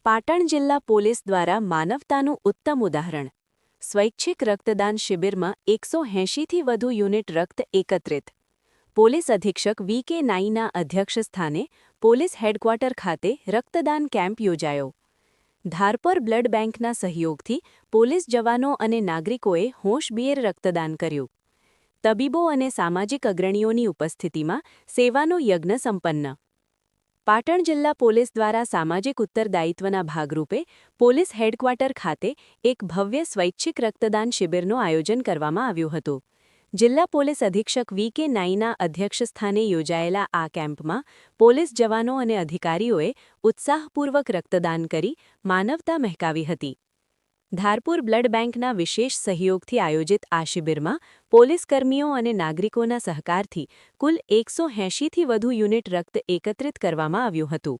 પાટણ જિલ્લા પોલીસ દ્વારા માનવતાનું ઉત્તમ ઉદાહરણ. સ્વૈચ્છિક રક્તદાન શિબિરમાં 180થી વધુ યુનિટ રક્ત એકત્રિત. પોલીસ અધિક્ષક વી.કે. નાઈના અધ્યક્ષસ્થાને પોલીસ હેડક્વાર્ટર ખાતે રક્તદાન કેમ્પ યોજાયો. ધારપર બ્લડ બેંકના સહયોગથી પોલીસ જવાનો અને નાગરિકોએ હોશભેર રક્તદાન કર્યું. તબીબો અને સામાજિક અગ્રણીઓની ઉપસ્થિતિમાં સેવાનો યજ્ઞ સંપન્ન. પાટણ જિલ્લા પોલીસ દ્વારા સામાજિક ઉત્તરદાયિત્વના ભાગરૂપે પોલીસ હેડક્વાર્ટર ખાતે એક ભવ્ય સ્વૈચ્છિક રક્તદાન શિબિરનું આયોજન કરવામાં આવ્યું હતું. જિલ્લા પોલીસ અધિક્ષક વી.કે. નાઈના અધ્યક્ષસ્થાને યોજાયેલા આ કેમ્પમાં પોલીસ જવાનો અને અધિકારીઓએ ઉત્સાહપૂર્વક રક્તદાન કરી માનવતા મહેકાવી હતી. ધારપુર બ્લડ બેંકના વિશેષ સહયોગથી આયોજિત આ શિબિરમાં પોલીસકર્મીઓ અને નાગરિકોના સહકારથી કુલ 180થી વધુ યુનિટ રક્ત એકત્રિત કરવામાં આવ્યું હતું.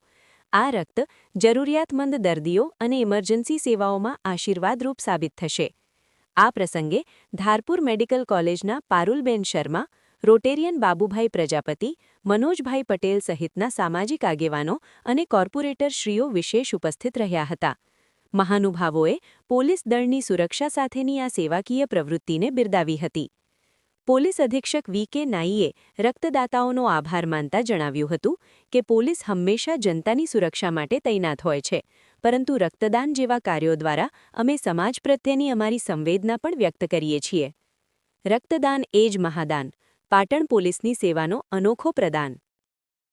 આ રક્ત જરૂરિયાતમંદ દર્દીઓ અને ઇમરજન્સી સેવાઓમાં આશીર્વાદરૂપ સાબિત થશે. આ પ્રસંગે ધારપુર મેડિકલ કોલેજના પારુલબેન શર્મા, રોટેરિયન બાબુભાઈ પ્રજાપતિ, મનોજભાઈ પટેલ સહિતના સામાજિક આગેવાનો અને કોર્પોરેટરશ્રીઓ વિશેષ ઉપસ્થિત રહ્યા હતા. મહાનુભાવોએ પોલીસ દળની સુરક્ષા સાથેની આ સેવાકીય પ્રવૃત્તિને બિરદાવી હતી. પોલીસ અધિક્ષક વી.કે. નાઈએ રક્તદાતાઓનો આભાર માનતા જણાવ્યું હતું કે પોલીસ હંમેશા જનતાની સુરક્ષા માટે તૈનાત હોય છે, પરંતુ રક્તદાન જેવા કાર્યો દ્વારા અમે સમાજ પ્રત્યેની અમારી સંવેદના પણ વ્યક્ત કરીએ છીએ. રક્તદાન એ જ મહાદાન. પાટણ પોલીસની સેવાનો અનોખો પ્રદાન.